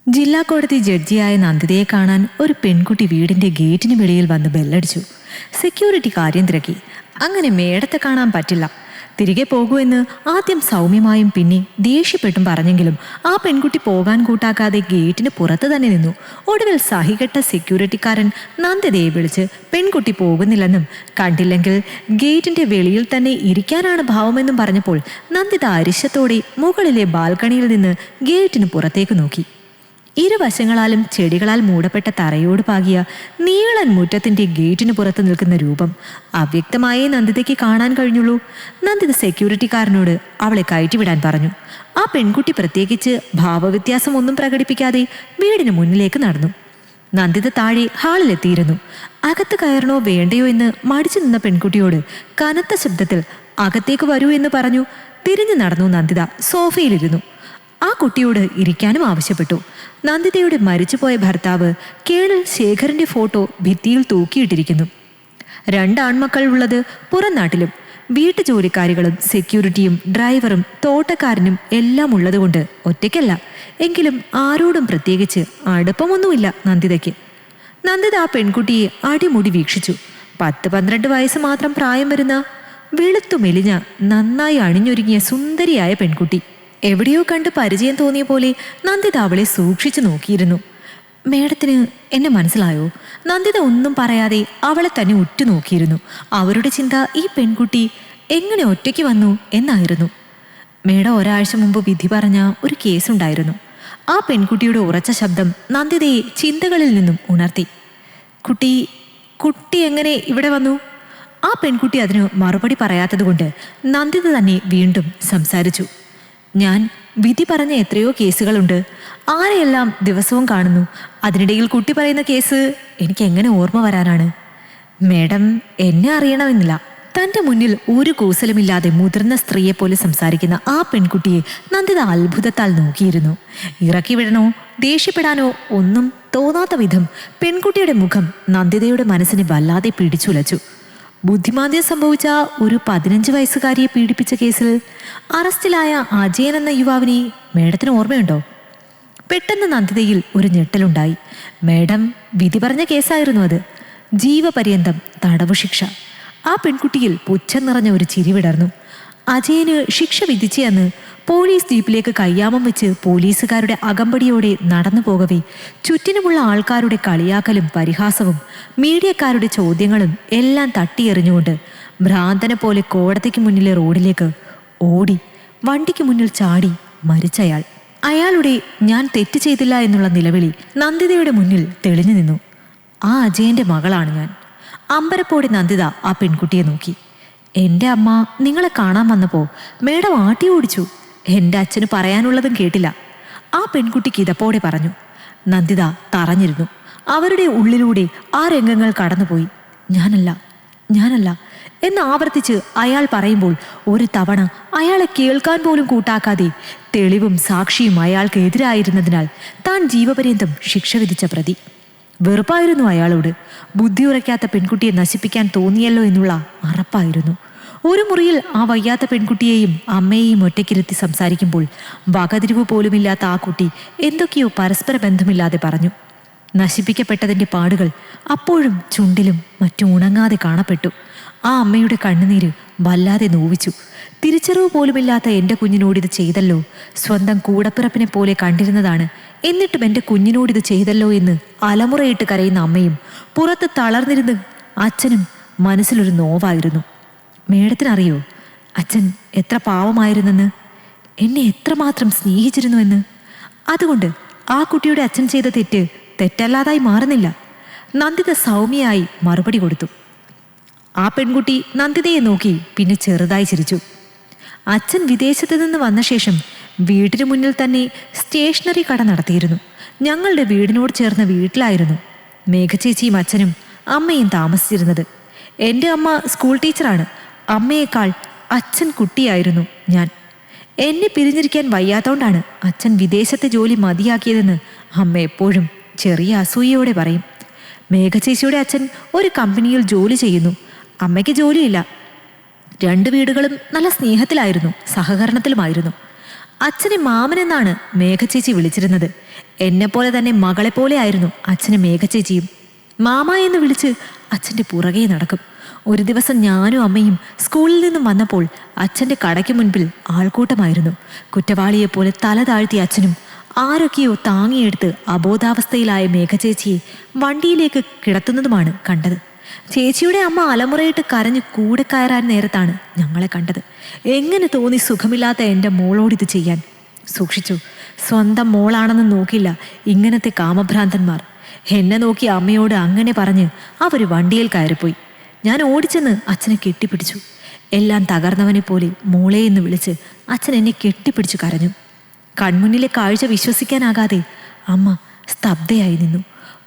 ജില്ലാ കോടതി ജഡ്ജിയായ നന്ദിതയെ കാണാൻ ഒരു പെൺകുട്ടി വീടിന്റെ ഗേറ്റിന് വെളിയിൽ വന്ന് ബെല്ലടിച്ചു. സെക്യൂരിറ്റി കാര്യം തിരക്കി. അങ്ങനെ മേഡത്തെ കാണാൻ പറ്റില്ല, തിരികെ പോകൂ എന്ന് ആദ്യം സൗമ്യമായും പിന്നെ ദേഷ്യപ്പെട്ടും പറഞ്ഞെങ്കിലും ആ പെൺകുട്ടി പോകാൻ കൂട്ടാക്കാതെ ഗേറ്റിന് പുറത്ത് തന്നെ നിന്നു. ഒടുവിൽ സഹികെട്ട സെക്യൂരിറ്റിക്കാരൻ നന്ദിതയെ വിളിച്ച് പെൺകുട്ടി പോകുന്നില്ലെന്നും കണ്ടില്ലെങ്കിൽ ഗേറ്റിന്റെ വെളിയിൽ തന്നെ ഇരിക്കാനാണ് ഭാവമെന്നും പറഞ്ഞപ്പോൾ നന്ദിത അരിശത്തോടെ മുകളിലെ ബാൽക്കണിയിൽ നിന്ന് ഗേറ്റിന് പുറത്തേക്ക് നോക്കി. ഇരുവശങ്ങളാലും ചെടികളാൽ മൂടപ്പെട്ട തറയോട് പാകിയ നീളൻ മുറ്റത്തിന്റെ ഗേറ്റിന് പുറത്ത് നിൽക്കുന്ന രൂപം അവ്യക്തമായേ നന്ദിതയ്ക്ക് കാണാൻ കഴിഞ്ഞുള്ളൂ. നന്ദിത സെക്യൂരിറ്റിക്കാരനോട് അവളെ കയറ്റിവിടാൻ പറഞ്ഞു. ആ പെൺകുട്ടി പ്രത്യേകിച്ച് ഭാവവ്യത്യാസം ഒന്നും പ്രകടിപ്പിക്കാതെ വീടിന് മുന്നിലേക്ക് നടന്നു. നന്ദിത താഴെ ഹാളിലെത്തിയിരുന്നു. അകത്ത് കയറണോ വേണ്ടയോ എന്ന് മടിച്ചു നിന്ന പെൺകുട്ടിയോട് കനത്ത ശബ്ദത്തിൽ അകത്തേക്ക് വരൂ എന്ന് പറഞ്ഞു. തിരിഞ്ഞു നടന്നു നന്ദിത സോഫയിലിരുന്നു. ആ കുട്ടിയോട് ഇരിക്കാനും ആവശ്യപ്പെട്ടു. നന്ദിതയുടെ മരിച്ചുപോയ ഭർത്താവ് കേണൽ ശേഖരന്റെ ഫോട്ടോ ഭിത്തിയിൽ തൂക്കിയിട്ടിരിക്കുന്നു. 2 ആൺമക്കൾ ഉള്ളത് പുറം നാട്ടിലും. വീട്ടുജോലിക്കാരികളും സെക്യൂരിറ്റിയും ഡ്രൈവറും തോട്ടക്കാരനും എല്ലാം ഉള്ളതുകൊണ്ട് ഒറ്റയ്ക്കല്ല. എങ്കിലും ആരോടും പ്രത്യേകിച്ച് അടുപ്പമൊന്നുമില്ല നന്ദിതയ്ക്ക്. നന്ദിത ആ പെൺകുട്ടിയെ അടിമുടി വീക്ഷിച്ചു. 10-12 വയസ്സ് മാത്രം പ്രായം വരുന്ന വെളുത്തു മെലിഞ്ഞ നന്നായി അണിഞ്ഞൊരുങ്ങിയ സുന്ദരിയായ പെൺകുട്ടി. എവിടെയോ കണ്ട് പരിചയം തോന്നിയ പോലെ നന്ദിത അവളെ സൂക്ഷിച്ചു നോക്കിയിരുന്നു. മേഡത്തിന് എന്നെ മനസ്സിലായോ? നന്ദിത ഒന്നും പറയാതെ അവളെ തന്നെ ഉറ്റുനോക്കിയിരുന്നു. അവരുടെ ചിന്ത ഈ പെൺകുട്ടി എങ്ങനെ ഒറ്റയ്ക്ക് വന്നു എന്നായിരുന്നു. മേഡം ഒരാഴ്ച മുമ്പ് വിധി പറഞ്ഞ ഒരു കേസുണ്ടായിരുന്നു. ആ പെൺകുട്ടിയുടെ ഉറച്ച ശബ്ദം നന്ദിതയെ ചിന്തകളിൽ നിന്നും ഉണർത്തി. കുട്ടി എങ്ങനെ ഇവിടെ വന്നു? ആ പെൺകുട്ടി അതിന് മറുപടി പറയാത്തതുകൊണ്ട് നന്ദിത തന്നെ വീണ്ടും സംസാരിച്ചു. ഞാൻ വിധി പറഞ്ഞ എത്രയോ കേസുകളുണ്ട്, ആരെയെല്ലാം ദിവസവും കാണുന്നു. അതിനിടയിൽ കുട്ടി പറയുന്ന കേസ് എനിക്ക് എങ്ങനെ ഓർമ്മ വരാനാണ്? മേഡം എന്നെ അറിയണമെന്നില്ല. തൻ്റെ മുന്നിൽ ഒരു കൂസലുമില്ലാതെ മുതിർന്ന സ്ത്രീയെപ്പോലെ സംസാരിക്കുന്ന ആ പെൺകുട്ടിയെ നന്ദിത അത്ഭുതത്താൽ നോക്കിയിരുന്നു. ഇറക്കി വിടണോ ദേഷ്യപ്പെടാനോ ഒന്നും തോന്നാത്ത വിധം പെൺകുട്ടിയുടെ മുഖം നന്ദിതയുടെ മനസ്സിനെ വല്ലാതെ പിടിച്ചുലച്ചു. ബുദ്ധിമാന്ദ്യം സംഭവിച്ച ഒരു 15 വയസ്സുകാരിയെ പീഡിപ്പിച്ച കേസിൽ അറസ്റ്റിലായ അജയൻ എന്ന യുവാവിനെ മേഡത്തിന് ഓർമ്മയുണ്ടോ? പെട്ടെന്ന് നന്ദിതയിൽ ഒരു ഞെട്ടലുണ്ടായി. മേഡം വിധി പറഞ്ഞ കേസായിരുന്നു അത്. ജീവപര്യന്തം തടവു ശിക്ഷ. ആ പെൺകുട്ടിയിൽ പുച്ഛം നിറഞ്ഞ ഒരു ചിരി വിടർന്നു. അജയന് ശിക്ഷ വിധിച്ചെന്ന് പോലീസ് ജീപ്പിലേക്ക് കയ്യാമം വെച്ച് പോലീസുകാരുടെ അകമ്പടിയോടെ നടന്നു പോകവേ ചുറ്റിനുമുള്ള ആൾക്കാരുടെ കളിയാക്കലും പരിഹാസവും മീഡിയക്കാരുടെ ചോദ്യങ്ങളും എല്ലാം തട്ടിയെറിഞ്ഞുകൊണ്ട് ഭ്രാന്തനെ പോലെ കോടതിക്ക് മുന്നിലെ റോഡിലേക്ക് ഓടി വണ്ടിക്ക് മുന്നിൽ ചാടി മരിച്ചയാൾ. അയാളുടെ ഞാൻ തെറ്റ് ചെയ്തില്ല എന്നുള്ള നിലവിളി നന്ദിതയുടെ മുന്നിൽ തെളിഞ്ഞു നിന്നു. ആ അജയന്റെ മകളാണ് ഞാൻ. അമ്പരപ്പോടെ നന്ദിത ആ പെൺകുട്ടിയെ നോക്കി. എൻ്റെ അമ്മ നിങ്ങളെ കാണാൻ വന്നപ്പോൾ മേഡം ആട്ടി ഓടിച്ചു. എൻ്റെ അച്ഛന് പറയാനുള്ളതും കേട്ടില്ല, ആ പെൺകുട്ടി കിതപ്പോടെ പറഞ്ഞു. നന്ദിത തറഞ്ഞിരുന്നു. അവരുടെ ഉള്ളിലൂടെ ആ രംഗങ്ങൾ കടന്നുപോയി. ഞാനല്ല എന്ന് ആവർത്തിച്ച് അയാൾ പറയുമ്പോൾ ഒരു തവണ അയാളെ കേൾക്കാൻ പോലും കൂട്ടാക്കാതെ തെളിവും സാക്ഷിയും അയാൾക്ക് എതിരായിരുന്നതിനാൽ താൻ ജീവപര്യന്തം ശിക്ഷ വിധിച്ച പ്രതി. വെറുപ്പായിരുന്നു അയാളോട്. ബുദ്ധി ഉറയ്ക്കാത്ത പെൺകുട്ടിയെ നശിപ്പിക്കാൻ തോന്നിയല്ലോ എന്നുള്ള അറപ്പായിരുന്നു. ഒരു മുറിയിൽ ആ വയ്യാത്ത പെൺകുട്ടിയെയും അമ്മയെയും ഒറ്റയ്ക്കിരുത്തി സംസാരിക്കുമ്പോൾ വകതിരിവ് പോലുമില്ലാത്ത ആ കുട്ടി എന്തൊക്കെയോ പരസ്പര ബന്ധമില്ലാതെ പറഞ്ഞു. നശിപ്പിക്കപ്പെട്ടതിൻ്റെ പാടുകൾ അപ്പോഴും ചുണ്ടിലും മറ്റും ഉണങ്ങാതെ കാണപ്പെട്ടു. ആ അമ്മയുടെ കണ്ണുനീര് വല്ലാതെ നോവിച്ചു. തിരിച്ചറിവ് പോലുമില്ലാത്ത എൻ്റെ കുഞ്ഞിനോടിത് ചെയ്തല്ലോ, സ്വന്തം കൂടപ്പിറപ്പിനെ പോലെ കണ്ടിരുന്നതാണ്, എന്നിട്ടും എൻ്റെ കുഞ്ഞിനോടിത് ചെയ്തല്ലോ എന്ന് അലമുറയിട്ട് കരയുന്ന അമ്മയും പുറത്ത് തളർന്നിരുന്ന് അച്ഛനും മനസ്സിലൊരു നോവായിരുന്നു. മേഡത്തിനറിയോ അച്ഛൻ എത്ര പാവമായിരുന്നെന്ന്, എന്നെ എത്രമാത്രം സ്നേഹിച്ചിരുന്നുവെന്ന്? അതുകൊണ്ട് ആ കുട്ടിയുടെ അച്ഛൻ ചെയ്ത തെറ്റല്ലാതായി മാറുന്നില്ല. നന്ദിത സൗമ്യയായി മറുപടി കൊടുത്തു. ആ പെൺകുട്ടി നന്ദിതയെ നോക്കി പിന്നെ ചെറുതായി ചിരിച്ചു. അച്ഛൻ വിദേശത്ത് നിന്ന് വന്ന ശേഷം വീടിന് മുന്നിൽ തന്നെ സ്റ്റേഷനറി കട നടത്തിയിരുന്നു. ഞങ്ങളുടെ വീടിനോട് ചേർന്ന വീട്ടിലായിരുന്നു മേഘചേച്ചിയും അച്ഛനും അമ്മയും താമസിച്ചിരുന്നത്. എൻ്റെ അമ്മ സ്കൂൾ ടീച്ചറാണ്. അമ്മയേക്കാൾ അച്ഛൻ കുട്ടിയായിരുന്നു ഞാൻ. എന്നെ പിരിഞ്ഞിരിക്കാൻ വയ്യാത്തോണ്ടാണ് അച്ഛൻ വിദേശത്തെ ജോലി മതിയാക്കിയതെന്ന് അമ്മ എപ്പോഴും ചെറിയ അസൂയയോടെ പറയും. മേഘചേച്ചിയുടെ അച്ഛൻ ഒരു കമ്പനിയിൽ ജോലി ചെയ്യുന്നു. അമ്മയ്ക്ക് ജോലിയില്ല. 2 വീടുകളും നല്ല സ്നേഹത്തിലായിരുന്നു, സഹകരണത്തിലുമായിരുന്നു. അച്ഛനെ മാമനെന്നാണ് മേഘചേച്ചി വിളിച്ചിരുന്നത്. എന്നെപ്പോലെ തന്നെ മകളെപ്പോലെ ആയിരുന്നു അച്ഛനും മേഘച്ചേച്ചിയും. മാമ എന്ന് വിളിച്ച് അച്ഛൻ്റെ പുറകെ നടക്കും. ഒരു ദിവസം ഞാനും അമ്മയും സ്കൂളിൽ നിന്നും വന്നപ്പോൾ അച്ഛൻ്റെ കടയ്ക്ക് മുൻപിൽ ആൾക്കൂട്ടമായിരുന്നു. കുറ്റവാളിയെപ്പോലെ തല താഴ്ത്തിയ അച്ഛനും ആരൊക്കെയോ താങ്ങിയെടുത്ത് അബോധാവസ്ഥയിലായ മേഘചേച്ചിയെ വണ്ടിയിലേക്ക് കിടത്തുന്നതുമാണ് കണ്ടത്. ചേച്ചിയുടെ അമ്മ അലമുറയിട്ട് കരഞ്ഞ് കൂടെ കയറാൻ നേരത്താണ് ഞങ്ങളെ കണ്ടത്. എങ്ങനെ തോന്നി സുഖമില്ലാത്ത എൻ്റെ മോളോടിത് ചെയ്യാൻ? സൂക്ഷിച്ചു. സ്വന്തം മോളാണെന്ന് നോക്കില്ല ഇങ്ങനത്തെ കാമഭ്രാന്തന്മാർ. എന്നെ നോക്കി അമ്മയോട് അങ്ങനെ പറഞ്ഞ് അവർ വണ്ടിയിൽ കയറിപ്പോയി. ഞാൻ ഓടിച്ചെന്ന് അച്ഛനെ കെട്ടിപ്പിടിച്ചു. എല്ലാം തകർന്നവനെ പോലെ മോളെ എന്ന് വിളിച്ച് അച്ഛൻ എന്നെ കെട്ടിപ്പിടിച്ചു കരഞ്ഞു. കൺമുന്നിലെ കാഴ്ച വിശ്വസിക്കാനാകാതെ അമ്മ സ്തബ്ധയായി നിന്നു.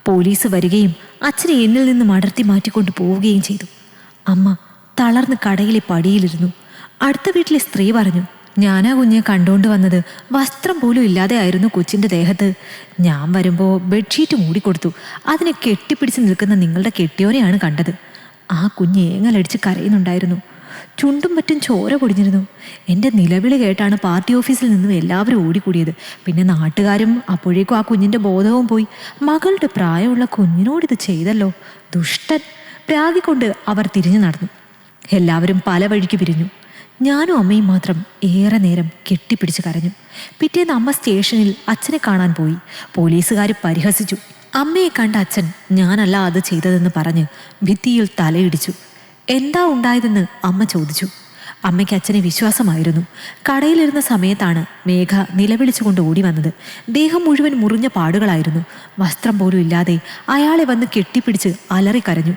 പോലീസ് വരികയും അച്ഛനെ എന്നിൽ നിന്നും അടർത്തി മാറ്റിക്കൊണ്ട് പോവുകയും ചെയ്തു. അമ്മ തളർന്ന് കടയിലെ പടിയിലിരുന്നു. അടുത്ത വീട്ടിലെ സ്ത്രീ പറഞ്ഞു, ഞാനാ കുഞ്ഞെ കണ്ടുകൊണ്ട് വന്നത്. വസ്ത്രം പോലും ഇല്ലാതെ ആയിരുന്നു കൊച്ചിൻ്റെ ദേഹത്ത്. ഞാൻ വരുമ്പോൾ ബെഡ്ഷീറ്റ് മൂടിക്കൊടുത്തു. അതിനെ കെട്ടിപ്പിടിച്ച് നിൽക്കുന്ന നിങ്ങളുടെ കെട്ടിയോനെയാണ് കണ്ടത്. ആ കുഞ്ഞ് ഏങ്ങലടിച്ച് കരയുന്നുണ്ടായിരുന്നു. ചുണ്ടും മറ്റും ചോര പൊടിഞ്ഞിരുന്നു. എൻ്റെ നിലവിളി കേട്ടാണ് പാർട്ടി ഓഫീസിൽ നിന്നും എല്ലാവരും ഓടിക്കൂടിയത്. പിന്നെ നാട്ടുകാരും. അപ്പോഴേക്കും ആ കുഞ്ഞിൻ്റെ ബോധവും പോയി. മകളുടെ പ്രായമുള്ള കുഞ്ഞിനോടിത് ചെയ്തല്ലോ, ദുഷ്ടൻ. പ്രാഗിക്കൊണ്ട് അവർ തിരിഞ്ഞു നടന്നു. എല്ലാവരും പല വഴിക്ക് പിരിഞ്ഞു. ഞാനും അമ്മയും മാത്രം ഏറെ നേരം കെട്ടിപ്പിടിച്ച് കരഞ്ഞു. പിറ്റേന്ന് അമ്മ സ്റ്റേഷനിൽ അച്ഛനെ കാണാൻ പോയി. പോലീസുകാർ പരിഹസിച്ചു. അമ്മയെ കണ്ട അച്ഛൻ ഞാനല്ല അത് ചെയ്തതെന്ന് പറഞ്ഞ് ഭിത്തിയിൽ തലയിടിച്ചു. എന്താ ഉണ്ടായതെന്ന് അമ്മ ചോദിച്ചു. അമ്മയ്ക്ക് അച്ഛനെ വിശ്വാസമായിരുന്നു. കടയിലിരുന്ന സമയത്താണ് മേഘ നിലവിളിച്ചുകൊണ്ട് ഓടി വന്നത്. ദേഹം മുഴുവൻ മുറിഞ്ഞ പാടുകളായിരുന്നു. വസ്ത്രം പോലും ഇല്ലാതെ അയാളെ വന്ന് കെട്ടിപ്പിടിച്ച് അലറിക്കരഞ്ഞു.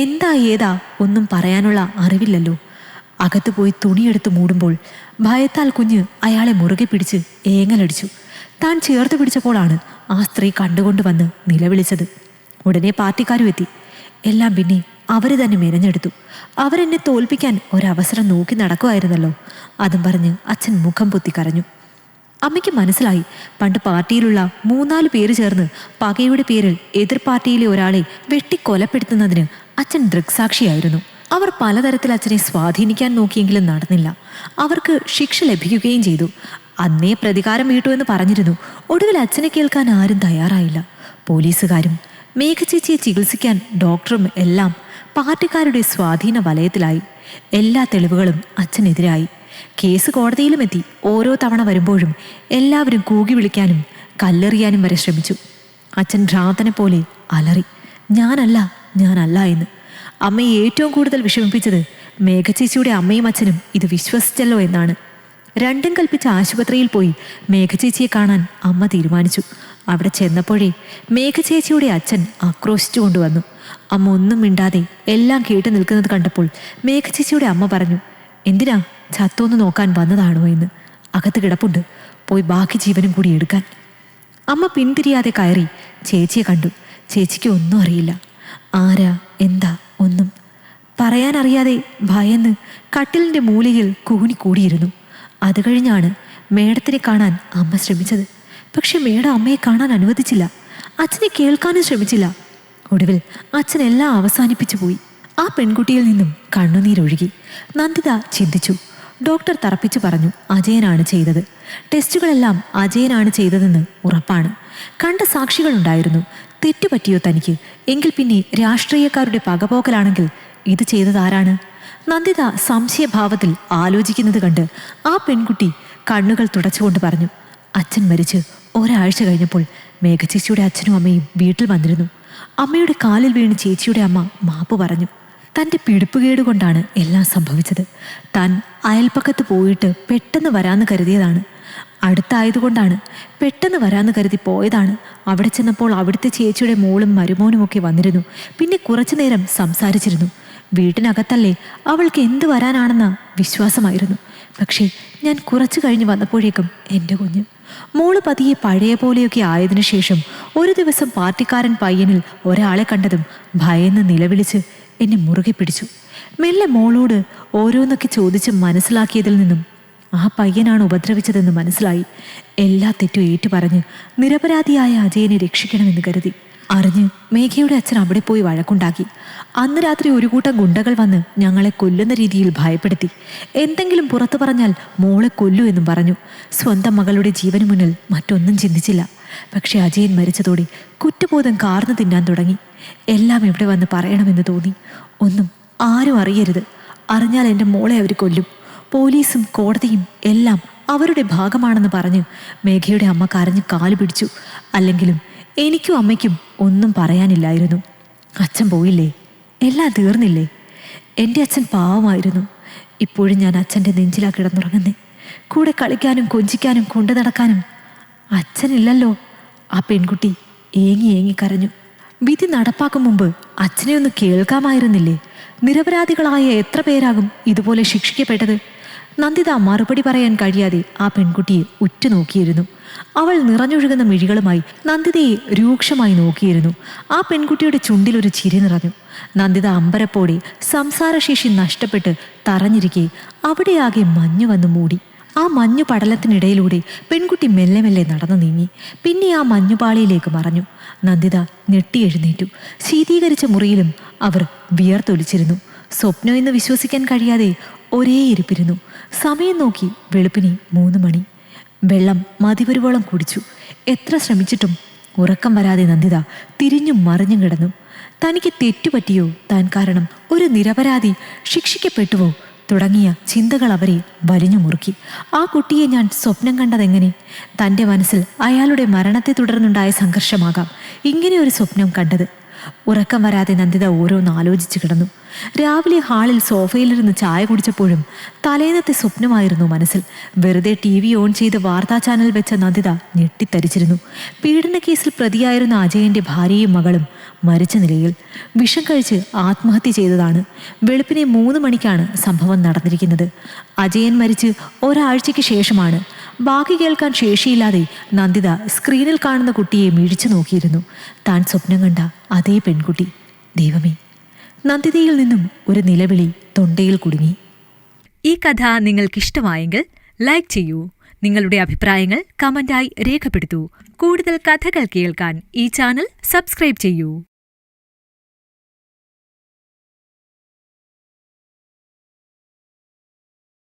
എന്താ ഏതാ ഒന്നും പറയാനുള്ള അറിവില്ലല്ലോ. അകത്ത് പോയി തുണിയെടുത്ത് മൂടുമ്പോൾ ഭയത്താൽ കുഞ്ഞ് അയാളെ മുറുകെ പിടിച്ച് ഏങ്ങലടിച്ചു. താൻ ചേർത്ത് പിടിച്ചപ്പോഴാണ് ആ സ്ത്രീ കണ്ടുകൊണ്ട് വന്ന് നിലവിളിച്ചത്. ഉടനെ പാർട്ടിക്കാരും എത്തി. എല്ലാം പിന്നെ അവർ തന്നെ മെനഞ്ഞെടുത്തു. അവരെന്നെ തോൽപ്പിക്കാൻ ഒരവസരം നോക്കി നടക്കുമായിരുന്നല്ലോ. അതും പറഞ്ഞ് അച്ഛൻ മുഖം പൊത്തി കരഞ്ഞു. അമ്മയ്ക്ക് മനസ്സിലായി, പണ്ട് പാർട്ടിയിലുള്ള 3-4 പേര് ചേർന്ന് പകയുടെ പേരിൽ എതിർ പാർട്ടിയിലെ ഒരാളെ വെട്ടിക്കൊലപ്പെടുത്തുന്നതിന് അച്ഛൻ ദൃക്സാക്ഷിയായിരുന്നു. അവർ പലതരത്തിൽ അച്ഛനെ സ്വാധീനിക്കാൻ നോക്കിയെങ്കിലും നടന്നില്ല. അവർക്ക് ശിക്ഷ ലഭിക്കുകയും ചെയ്തു. അന്നേ പ്രതികാരം വീട്ടുമെന്ന് പറഞ്ഞിരുന്നു. ഒടുവിൽ അച്ഛനെ കേൾക്കാൻ ആരും തയ്യാറായില്ല. പോലീസുകാരും മേഘചേച്ചിയെ ചികിത്സിക്കാൻ ഡോക്ടറും എല്ലാം പാർട്ടിക്കാരുടെ സ്വാധീന വലയത്തിലായി. എല്ലാ തെളിവുകളും അച്ഛനെതിരായി. കേസ് കോടതിയിലും എത്തി. ഓരോ തവണ വരുമ്പോഴും എല്ലാവരും കൂകി വിളിക്കാനും കല്ലെറിയാനും വരെ ശ്രമിച്ചു. അച്ഛൻ ഭ്രാന്തനെ പോലെ അലറി, ഞാനല്ല ഞാനല്ല എന്ന്. അമ്മയെ ഏറ്റവും കൂടുതൽ വിഷമിപ്പിച്ചത് മേഘചേച്ചിയുടെ അമ്മയും അച്ഛനും ഇത് വിശ്വസിച്ചല്ലോ എന്നാണ്. രണ്ടും കൽപ്പിച്ച ആശുപത്രിയിൽ പോയി മേഘചേച്ചിയെ കാണാൻ അമ്മ തീരുമാനിച്ചു. അവിടെ ചെന്നപ്പോഴേ മേഘചേച്ചിയുടെ അച്ഛൻ ആക്രോശിച്ചു കൊണ്ടുവന്നു. അമ്മ ഒന്നും മിണ്ടാതെ എല്ലാം കേട്ടു നിൽക്കുന്നത് കണ്ടപ്പോൾ മേഘചേച്ചിയുടെ അമ്മ പറഞ്ഞു, എന്തിനാ ചത്തോന്ന് നോക്കാൻ വന്നതാണോ എന്ന്? അകത്ത് കിടപ്പുണ്ട്, പോയി ബാക്കി ജീവനും കൂടി എടുക്കാൻ. അമ്മ പിന്തിരിയാതെ കയറി ചേച്ചിയെ കണ്ടു. ചേച്ചിക്ക് ഒന്നും അറിയില്ല. ആരാ എന്താ ഒന്നും പറയാനറിയാതെ ഭയന്ന് കട്ടിലിൻ്റെ മൂലയിൽ കൂടിയിരുന്നു. അത് കഴിഞ്ഞാണ് മേഡത്തിനെ കാണാൻ അമ്മ ശ്രമിച്ചത്. പക്ഷെ മേഡം അമ്മയെ കാണാൻ അനുവദിച്ചില്ല. അച്ഛനെ കേൾക്കാനും ശ്രമിച്ചില്ല. ഒടുവിൽ അച്ഛൻ എല്ലാം അവസാനിപ്പിച്ചു പോയി. ആ പെൺകുട്ടിയിൽ നിന്നും കണ്ണുനീരൊഴുകി. നന്ദിത ചിന്തിച്ചു. ഡോക്ടർ തറപ്പിച്ചു പറഞ്ഞു, അജയനാണ് ചെയ്തത്. ടെസ്റ്റുകളെല്ലാം അജയനാണ് ചെയ്തതെന്ന് ഉറപ്പാണ്. കണ്ട സാക്ഷികളുണ്ടായിരുന്നു. തെറ്റുപറ്റിയോ തനിക്ക്? എങ്കിൽ പിന്നെ രാഷ്ട്രീയക്കാരുടെ പകപോക്കലാണെങ്കിൽ ഇത് ചെയ്തതാരാണ്? നന്ദിത സംശയഭാവത്തിൽ ആലോചിക്കുന്നത് കണ്ട് ആ പെൺകുട്ടി കണ്ണുകൾ തുടച്ചുകൊണ്ട് പറഞ്ഞു, അച്ഛൻ മരിച്ച് ഒരാഴ്ച കഴിഞ്ഞപ്പോൾ മേഘചേച്ചിയുടെ അച്ഛനും അമ്മയും വീട്ടിൽ വന്നിരുന്നു. അമ്മയുടെ കാലിൽ വീണ് ചേച്ചിയുടെ അമ്മ മാപ്പ് പറഞ്ഞു. തൻ്റെ പിടിപ്പുകേട് കൊണ്ടാണ് എല്ലാം സംഭവിച്ചത്. താൻ അയൽപ്പക്കത്ത് പോയിട്ട് പെട്ടെന്ന് വരാമെന്ന് കരുതിയതാണ്. അടുത്തായതുകൊണ്ടാണ് പെട്ടെന്ന് വരാമെന്ന് കരുതി പോയതാണ്. അവിടെ ചെന്നപ്പോൾ അവിടുത്തെ ചേച്ചിയുടെ മോളും മരുമോനുമൊക്കെ വന്നിരുന്നു. പിന്നെ കുറച്ചു നേരം സംസാരിച്ചിരുന്നു. വീട്ടിനകത്തല്ലേ, അവൾക്ക് എന്ത് വരാനാണെന്ന വിശ്വാസമായിരുന്നു. പക്ഷേ ഞാൻ കുറച്ചു കഴിഞ്ഞ് വന്നപ്പോഴേക്കും എൻ്റെ കുഞ്ഞ്. മോള് പതിയെ പഴയ പോലെയൊക്കെ ആയതിനു ശേഷം ഒരു ദിവസം പാർട്ടിക്കാരൻ പയ്യനിൽ ഒരാളെ കണ്ടതും ഭയന്ന് നിലവിളിച്ച് എന്നെ മുറുകെ പിടിച്ചു. മെല്ലെ മോളോട് ഓരോന്നൊക്കെ ചോദിച്ച് മനസ്സിലാക്കിയതിൽ നിന്നും ആ പയ്യനാണ് ഉപദ്രവിച്ചതെന്ന് മനസ്സിലായി. എല്ലാ തെറ്റും ഏറ്റുപറഞ്ഞ് നിരപരാധിയായ അജയനെ രക്ഷിക്കണമെന്ന് കരുതി. അറിഞ്ഞ് മേഘയുടെ അച്ഛൻ അവിടെ പോയി വഴക്കുണ്ടാക്കി. അന്ന് രാത്രി ഒരു കൂട്ടം ഗുണ്ടകൾ വന്ന് ഞങ്ങളെ കൊല്ലുന്ന രീതിയിൽ ഭയപ്പെടുത്തി. എന്തെങ്കിലും പുറത്തു പറഞ്ഞാൽ മോളെ കൊല്ലൂ എന്നും പറഞ്ഞു. സ്വന്തം മകളുടെ ജീവന് മുന്നിൽ മറ്റൊന്നും ചിന്തിച്ചില്ല. പക്ഷെ അജയൻ മരിച്ചതോടെ കുറ്റബോധം കാർന്നു തിന്നാൻ തുടങ്ങി. എല്ലാം ഇവിടെ വന്ന് പറയണമെന്ന് തോന്നി. ഒന്നും ആരും അറിയരുത്. അറിഞ്ഞാൽ എൻ്റെ മോളെ അവർ കൊല്ലും. പോലീസും കോടതിയും എല്ലാം അവരുടെ ഭാഗമാണെന്ന് പറഞ്ഞ് മേഘയുടെ അമ്മ കരഞ്ഞ് കാല് പിടിച്ചു. അല്ലെങ്കിലും എനിക്കും അമ്മയ്ക്കും ഒന്നും പറയാനില്ലായിരുന്നു. അച്ഛൻ പോയില്ലേ? എല്ലാം തീർന്നില്ലേ? എൻ്റെ അച്ഛൻ പാവമായിരുന്നു. ഇപ്പോഴും ഞാൻ അച്ഛൻ്റെ നെഞ്ചിലാ കിടന്നുറങ്ങുന്നേ. കൂടെ കളിക്കാനും കൊഞ്ചിക്കാനും കൊണ്ടു നടക്കാനും അച്ഛനില്ലല്ലോ. ആ പെൺകുട്ടി ഏങ്ങി ഏങ്ങി കരഞ്ഞു. വിധി നടപ്പാക്കും മുമ്പ് അച്ഛനെ ഒന്ന് കേൾക്കാമായിരുന്നില്ലേ? നിരപരാധികളായ എത്ര പേരാകും ഇതുപോലെ ശിക്ഷിക്കപ്പെട്ടത്? നന്ദിത മറുപടി പറയാൻ കഴിയാതെ ആ പെൺകുട്ടിയെ ഉറ്റുനോക്കിയിരുന്നു. അവൾ നിറഞ്ഞൊഴുകുന്ന മിഴികളുമായി നന്ദിതയെ രൂക്ഷമായി നോക്കിയിരുന്നു. ആ പെൺകുട്ടിയുടെ ചുണ്ടിലൊരു ചിരി നിറഞ്ഞു. നന്ദിത അമ്പരപ്പോടെ സംസാരശേഷി നഷ്ടപ്പെട്ട് തറഞ്ഞിരിക്കെ അവിടെയാകെ മഞ്ഞു വന്നു മൂടി. ആ മഞ്ഞു പടലത്തിനിടയിലൂടെ പെൺകുട്ടി മെല്ലെ മെല്ലെ നടന്നു നീങ്ങി. പിന്നെ ആ മഞ്ഞുപാളിയിലേക്ക് മറഞ്ഞു. നന്ദിത ഞെട്ടി എഴുന്നേറ്റു. ശീതീകരിച്ച മുറിയിലും അവർ വിയർത്തൊലിച്ചിരുന്നു. സ്വപ്നം എന്ന് വിശ്വസിക്കാൻ കഴിയാതെ ഒരേ ഇരിപ്പിരുന്നു. സമയം നോക്കി വെളുപ്പിന് 3 മണി. വെള്ളം മതിവരുവോളം കുടിച്ചു. എത്ര ശ്രമിച്ചിട്ടും ഉറക്കം വരാതെ നന്ദിത തിരിഞ്ഞും മറിഞ്ഞും കിടന്നു. തനിക്ക് തെറ്റുപറ്റിയോ, താൻ കാരണം ഒരു നിരപരാധി ശിക്ഷിക്കപ്പെട്ടുവോ തുടങ്ങിയ ചിന്തകൾ അവരെ വലിഞ്ഞു മുറുക്കി. ആ കുട്ടിയെ ഞാൻ സ്വപ്നം കണ്ടതെങ്ങനെ? തൻ്റെ മനസ്സിൽ അയാളുടെ മരണത്തെ തുടർന്നുണ്ടായ സംഘർഷമാകാം ഇങ്ങനെ ഒരു സ്വപ്നം കണ്ടത്. ഉറക്കം വരാതെ നന്ദിത ഓരോന്ന് ആലോചിച്ചു കിടന്നു. രാവിലെ ഹാളിൽ സോഫയിലിരുന്ന് ചായ കുടിച്ചപ്പോഴും തലേന്നത്തെ സ്വപ്നമായിരുന്നു മനസ്സിൽ. വെറുതെ TV ഓൺ ചെയ്ത് വാർത്താ ചാനൽ വെച്ച നന്ദിത ഞെട്ടിത്തരിച്ചിരുന്നു. പീഡനക്കേസിൽ പ്രതിയായിരുന്ന അജയന്റെ ഭാര്യയും മകളും മരിച്ച നിലയിൽ. വിഷം കഴിച്ച് ആത്മഹത്യ ചെയ്തതാണ്. വെളുപ്പിനെ 3 മണിക്കാണ് സംഭവം നടന്നിരിക്കുന്നത്. അജയൻ മരിച്ച് ഒരാഴ്ചയ്ക്ക് ശേഷമാണ്. ബാക്കി കേൾക്കാൻ ശേഷിയില്ലാതെ നന്ദിത സ്ക്രീനിൽ കാണുന്ന കുട്ടിയെ മിഴിച്ചു നോക്കിയിരുന്നു. താൻ സ്വപ്നം കണ്ട അതേ പെൺകുട്ടി. ദൈവമേ! നന്ദിതയിൽ നിന്നും ഒരു നിലവിളി തൊണ്ടയിൽ കുടുങ്ങി. ഈ കഥ നിങ്ങൾക്കിഷ്ടമായെങ്കിൽ ലൈക്ക് ചെയ്യൂ. നിങ്ങളുടെ അഭിപ്രായങ്ങൾ കമന്റായി രേഖപ്പെടുത്തൂ. കൂടുതൽ കഥകൾ കേൾക്കാൻ ഈ ചാനൽ സബ്സ്ക്രൈബ് ചെയ്യൂ.